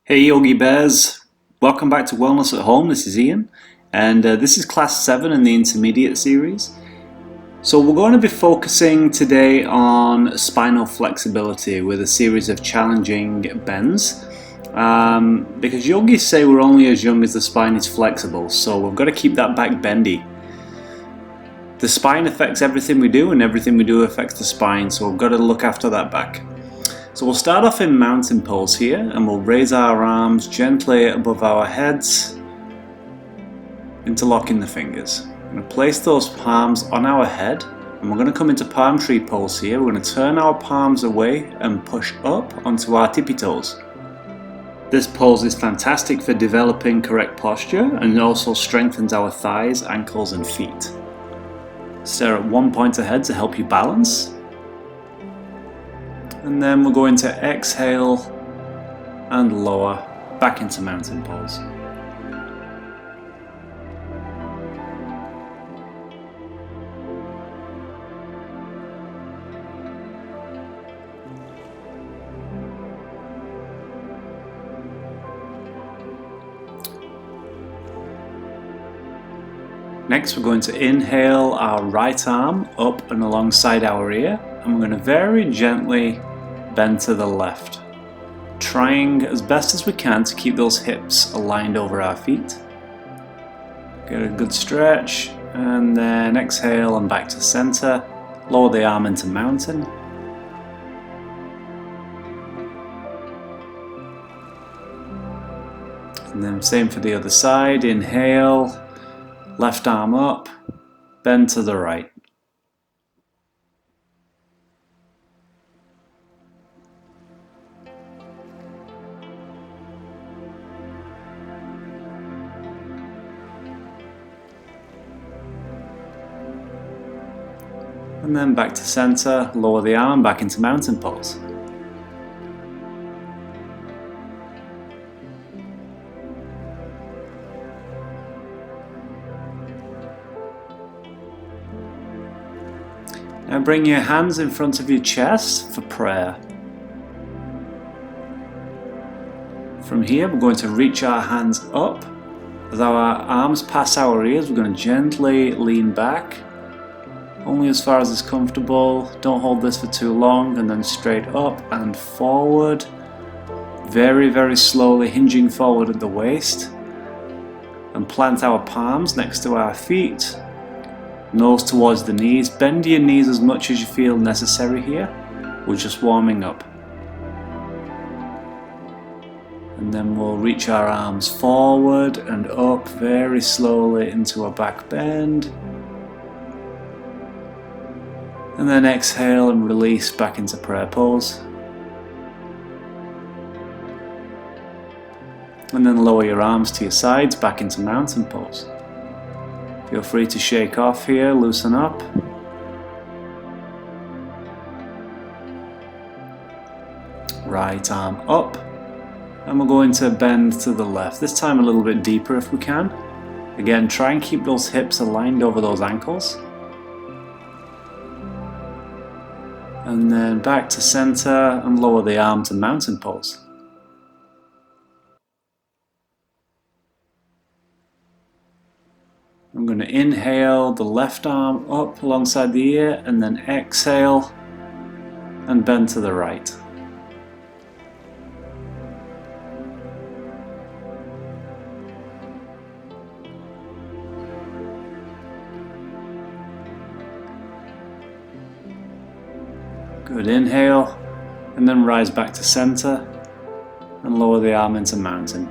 Hey Yogi Bears, welcome back to Wellness at Home. This is Ian, and this is class 7 in the intermediate series. So we're going to be focusing today on spinal flexibility with a series of challenging bends, because yogis say we're only as young as the spine is flexible, so we've got to keep that back bendy. The spine affects everything we do, and everything we do affects the spine, so we've got to look after that back. So we'll start off in mountain pose here, and we'll raise our arms gently above our heads, interlocking the fingers. We're going to place those palms on our head, and we're going to come into palm tree pose here. We're going to turn our palms away and push up onto our tippy toes. This pose is fantastic for developing correct posture and also strengthens our thighs, ankles and feet. Stare at one point ahead to help you balance. And then we're going to exhale and lower back into mountain pose. Next, we're going to inhale our right arm up and alongside our ear, and we're going to very gently bend to the left, trying as best as we can to keep those hips aligned over our feet. Get a good stretch, and then exhale and back to center. Lower the arm into mountain. And then same for the other side. Inhale, left arm up, bend to the right. And then back to center, lower the arm back into mountain pose. Now bring your hands in front of your chest for prayer. From here, we're going to reach our hands up. As our arms pass our ears, we're going to gently lean back. Only as far as is comfortable. Don't hold this for too long, and then straight up and forward. Very, very slowly hinging forward at the waist. And plant our palms next to our feet. Nose towards the knees. Bend your knees as much as you feel necessary here. We're just warming up. And then we'll reach our arms forward and up very slowly into a back bend. And then exhale and release back into prayer pose. And then lower your arms to your sides back into mountain pose. Feel free to shake off here, loosen up. Right arm up. And we're going to bend to the left, this time a little bit deeper if we can. Again, try and keep those hips aligned over those ankles. And then back to center and lower the arm to mountain pose. I'm going to inhale the left arm up alongside the ear, and then exhale and bend to the right. Good, inhale, and then rise back to center and lower the arm into mountain.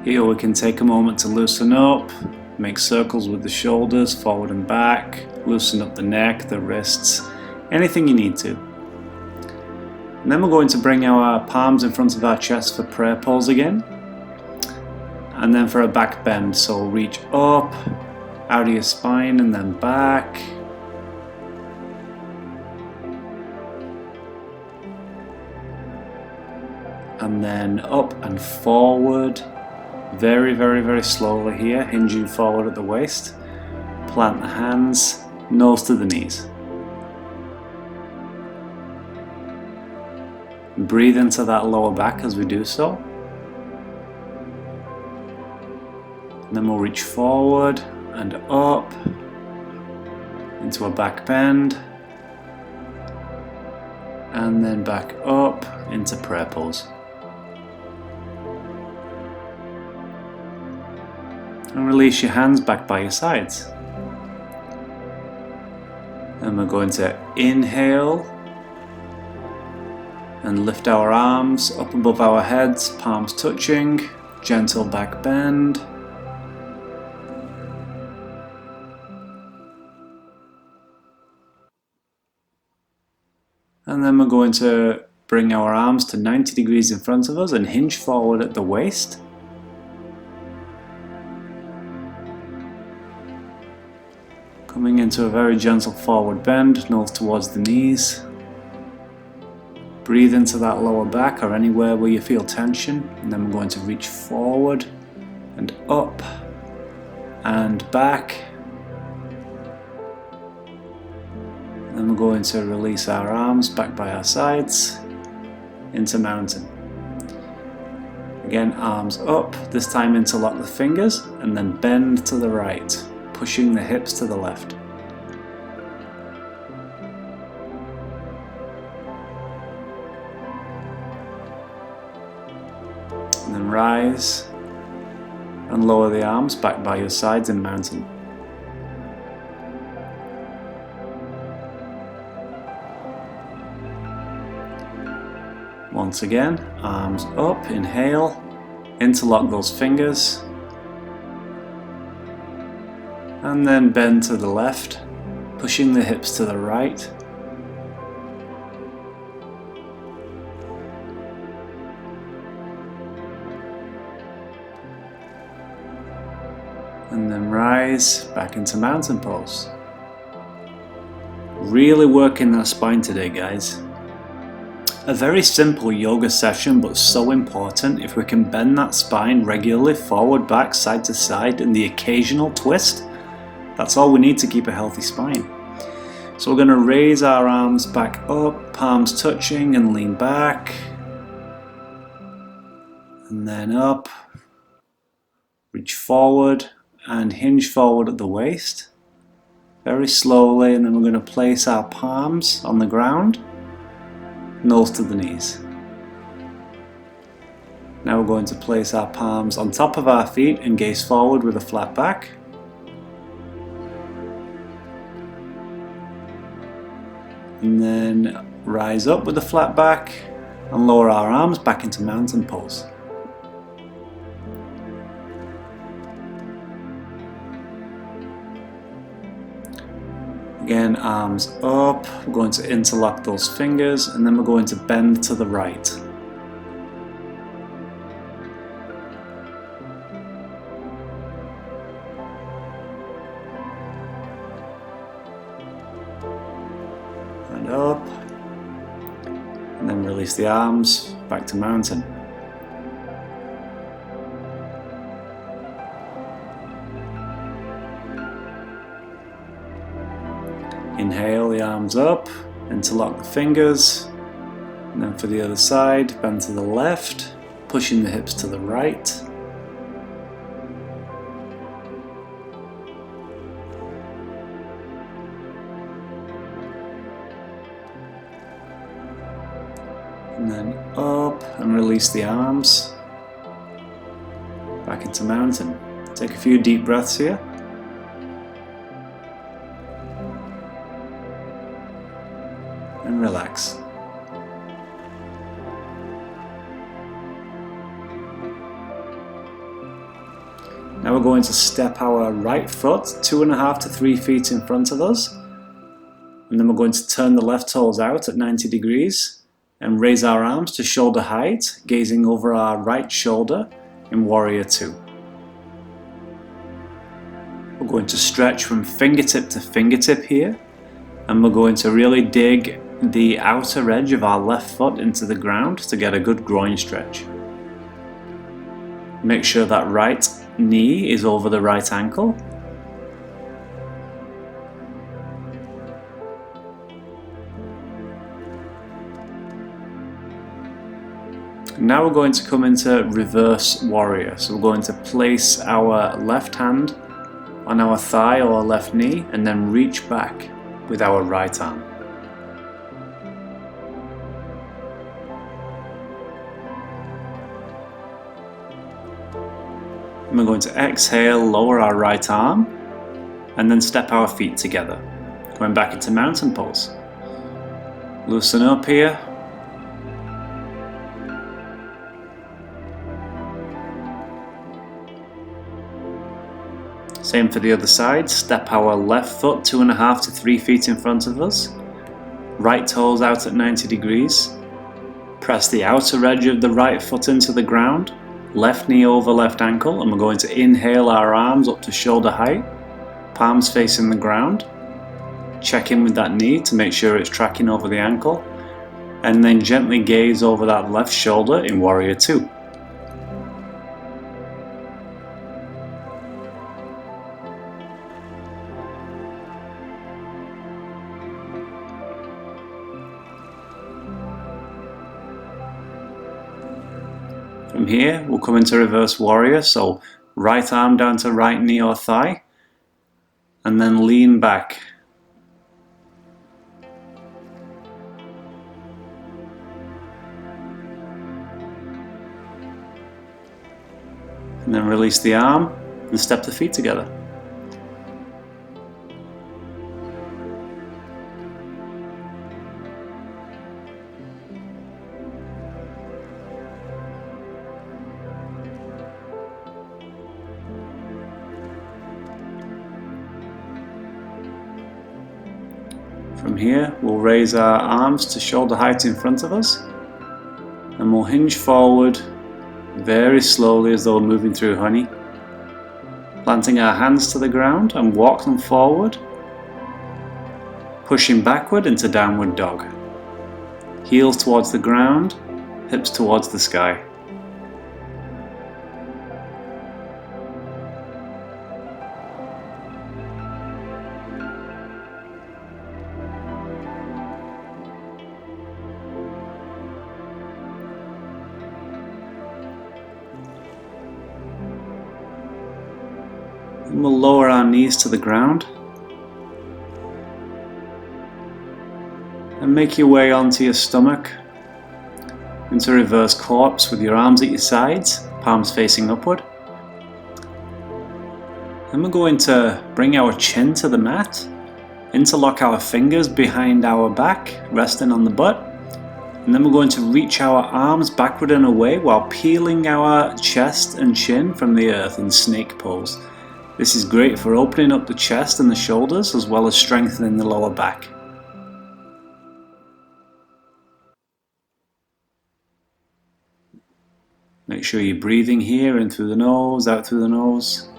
Here we can take a moment to loosen up, make circles with the shoulders, forward and back, loosen up the neck, the wrists, anything you need to. And then we're going to bring our palms in front of our chest for prayer pose again. And then for a back bend, so reach up, out of your spine and then back. And then up and forward, very, very, very slowly here, hinging forward at the waist. Plant the hands, nose to the knees. Breathe into that lower back as we do so. And then we'll reach forward and up into a back bend, and then back up into prayer pose. And release your hands back by your sides. And we're going to inhale and lift our arms up above our heads, palms touching, gentle back bend. And then we're going to bring our arms to 90 degrees in front of us and hinge forward at the waist. Coming into a very gentle forward bend, nose towards the knees. Breathe into that lower back or anywhere where you feel tension. And then we're going to reach forward and up and back. Then we're going to release our arms back by our sides into mountain. Again, arms up, this time interlock the fingers and then bend to the right, pushing the hips to the left. And then rise and lower the arms back by your sides in mountain. Once again, arms up, inhale, interlock those fingers, and then bend to the left, pushing the hips to the right. And then rise back into mountain pose. Really working that spine today, guys. A very simple yoga session, but so important. If we can bend that spine regularly, forward, back, side to side, and the occasional twist, that's all we need to keep a healthy spine. So we're going to raise our arms back up, palms touching, and lean back. And then up, reach forward, and hinge forward at the waist. Very slowly, and then we're going to place our palms on the ground. Nose to the knees. Now we're going to place our palms on top of our feet and gaze forward with a flat back. And then rise up with a flat back and lower our arms back into mountain pose. Again, arms up, we're going to interlock those fingers and then we're going to bend to the right. And up, and then release the arms, back to mountain. Inhale the arms up, interlock the fingers, and then for the other side, bend to the left, pushing the hips to the right. And then up and release the arms, back into mountain. Take a few deep breaths here. And relax. Now we're going to step our right foot 2.5 to 3 feet in front of us, and then we're going to turn the left toes out at 90 degrees and raise our arms to shoulder height, gazing over our right shoulder in Warrior 2. We're going to stretch from fingertip to fingertip here, and we're going to really dig the outer edge of our left foot into the ground to get a good groin stretch. Make sure that right knee is over the right ankle. Now we're going to come into reverse warrior. So we're going to place our left hand on our thigh or left knee and then reach back with our right arm. And we're going to exhale, lower our right arm, and then step our feet together. Going back into mountain pose. Loosen up here. Same for the other side. Step our left foot 2.5 to 3 feet in front of us. Right toes out at 90 degrees. Press the outer edge of the right foot into the ground. Left knee over left ankle, and we're going to inhale our arms up to shoulder height. Palms facing the ground. Check in with that knee to make sure it's tracking over the ankle. And then gently gaze over that left shoulder in Warrior 2. From here, we'll come into reverse warrior, so right arm down to right knee or thigh, and then lean back. And then release the arm and step the feet together. From here, we'll raise our arms to shoulder height in front of us, and we'll hinge forward very slowly as though we're moving through honey, planting our hands to the ground and walk them forward, pushing backward into downward dog. Heels towards the ground, hips towards the sky. And we'll lower our knees to the ground and make your way onto your stomach into reverse corpse with your arms at your sides, palms facing upward. Then we're going to bring our chin to the mat, interlock our fingers behind our back, resting on the butt, and then we're going to reach our arms backward and away while peeling our chest and chin from the earth in snake pose. This is great for opening up the chest and the shoulders as well as strengthening the lower back. Make sure you're breathing here, in through the nose, out through the nose.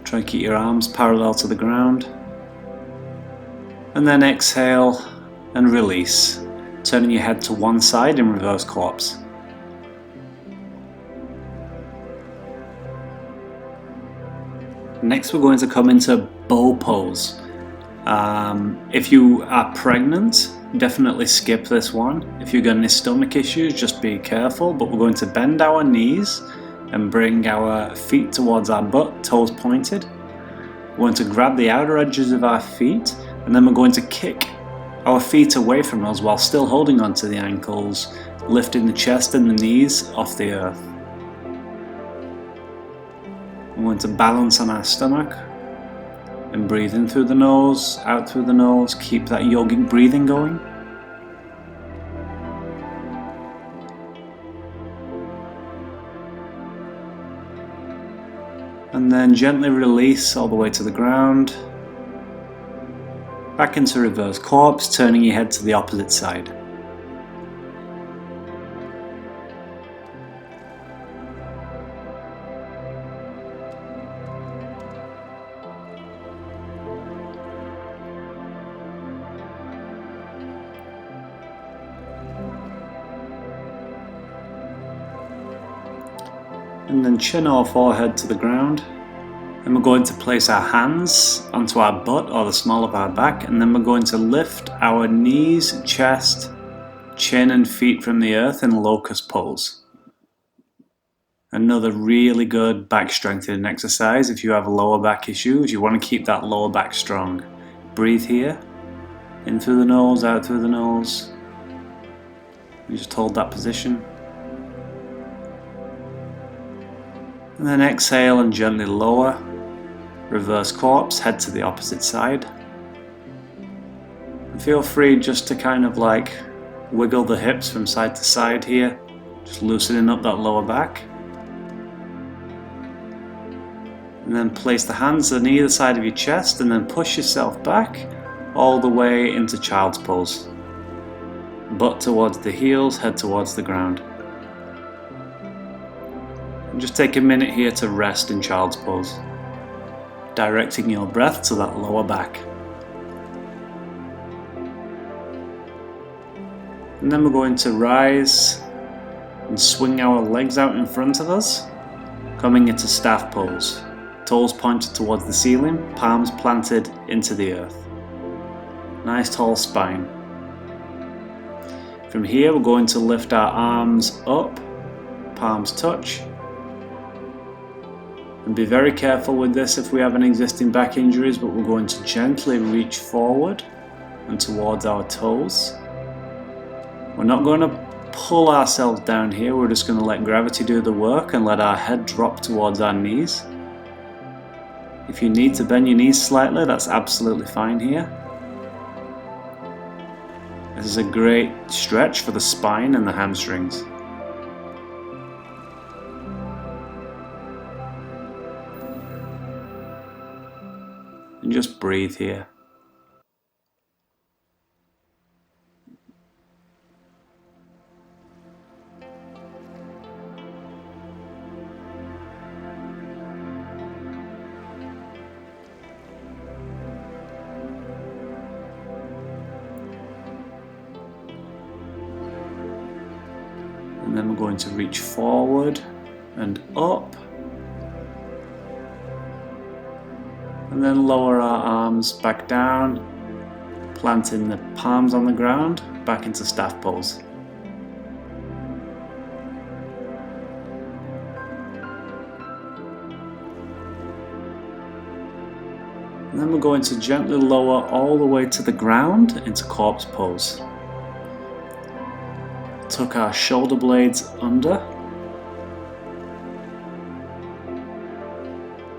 Try and keep your arms parallel to the ground. And then exhale and release, turning your head to one side in reverse corpse. Next we're going to come into bow pose. If you are pregnant, definitely skip this one. If you've got any stomach issues, just be careful, but we're going to bend our knees and bring our feet towards our butt, toes pointed. We're going to grab the outer edges of our feet, and then we're going to kick our feet away from us while still holding onto the ankles, lifting the chest and the knees off the earth. We're going to balance on our stomach and breathe in through the nose, out through the nose. Keep that yogic breathing going. And then gently release all the way to the ground. Back into reverse corpse, turning your head to the opposite side. And then chin or forehead to the ground. Then we're going to place our hands onto our butt or the small of our back, and then we're going to lift our knees, chest, chin and feet from the earth in locust pose. Another really good back strengthening exercise if you have lower back issues. You want to keep that lower back strong. Breathe here, in through the nose, out through the nose. You just hold that position. And then exhale and gently lower. Reverse corpse, head to the opposite side. And feel free just to kind of like wiggle the hips from side to side here, just loosening up that lower back. And then place the hands on either side of your chest and then push yourself back all the way into child's pose. Butt towards the heels, head towards the ground. And just take a minute here to rest in child's pose, directing your breath to that lower back. And then we're going to rise and swing our legs out in front of us, coming into staff pose. Toes pointed towards the ceiling, palms planted into the earth. Nice tall spine. From here we're going to lift our arms up, palms touch. And be very careful with this if we have any existing back injuries, but we're going to gently reach forward and towards our toes. We're not going to pull ourselves down here, we're just going to let gravity do the work and let our head drop towards our knees. If you need to bend your knees slightly, that's absolutely fine here. This is a great stretch for the spine and the hamstrings. And just breathe here. And then we're going to reach forward and up. And then lower our arms back down, planting the palms on the ground, back into staff pose. And then we're going to gently lower all the way to the ground into corpse pose. Tuck our shoulder blades under.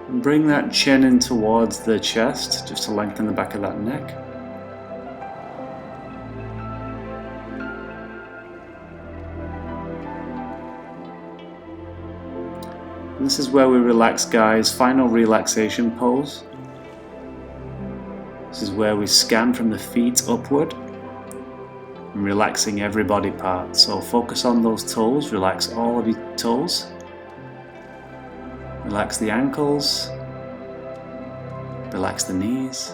And bring that chin in towards the chest, just to lengthen the back of that neck. And this is where we relax, guys. Final relaxation pose. This is where we scan from the feet upward. And relaxing every body part. So focus on those toes, relax all of your toes. Relax the ankles. Relax the knees.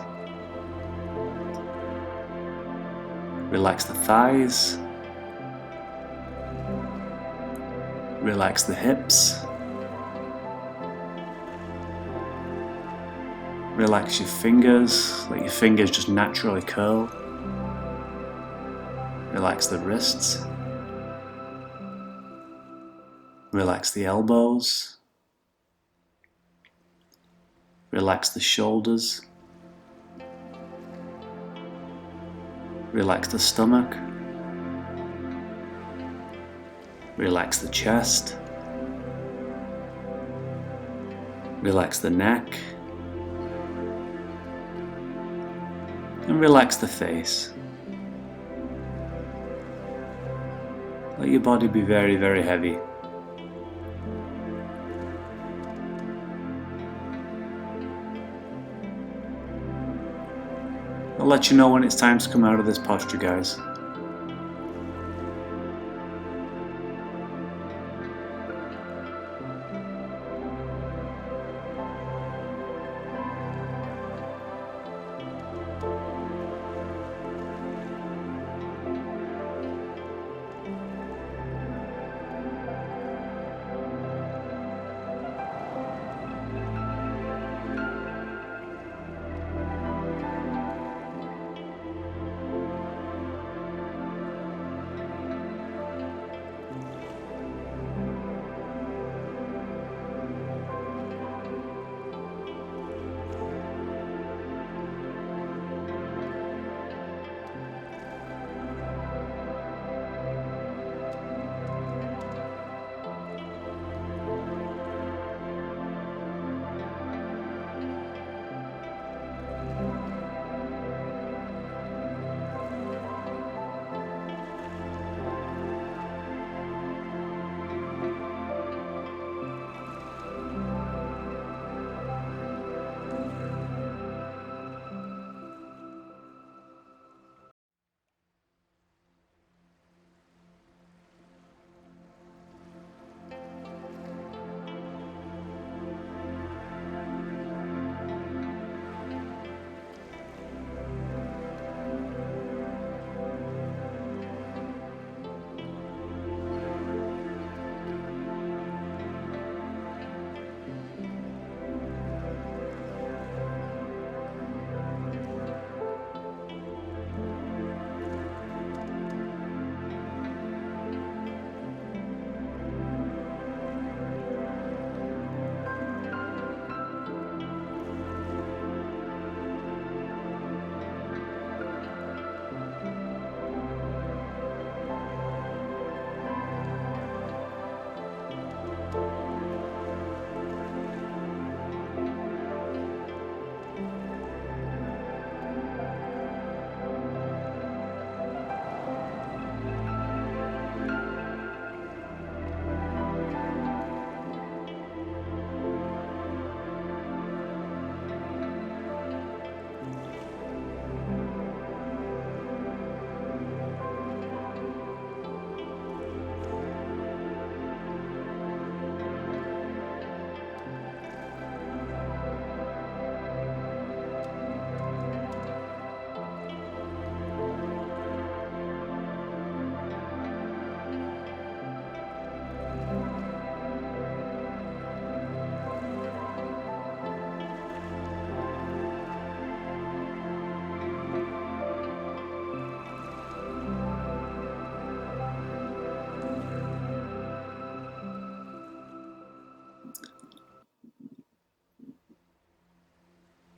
Relax the thighs. Relax the hips. Relax your fingers, let your fingers just naturally curl. Relax the wrists. Relax the elbows. Relax the shoulders. Relax the stomach. Relax the chest. Relax the neck. And relax the face. Let your body be very, very heavy. I'll let you know when it's time to come out of this posture, guys.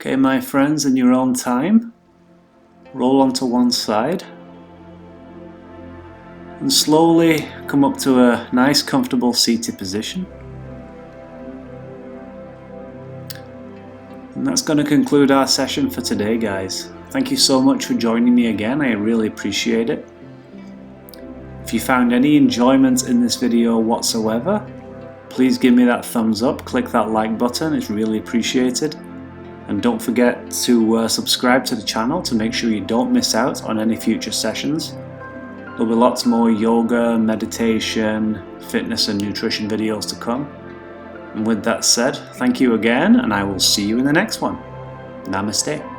Okay, my friends, in your own time, roll onto one side and slowly come up to a nice comfortable seated position. And that's going to conclude our session for today, guys. Thank you so much for joining me again, I really appreciate it. If you found any enjoyment in this video whatsoever, please give me that thumbs up, click that like button, it's really appreciated. And don't forget to subscribe to the channel to make sure you don't miss out on any future sessions. There'll be lots more yoga, meditation, fitness and nutrition videos to come. And with that said, thank you again, and I will see you in the next one. Namaste.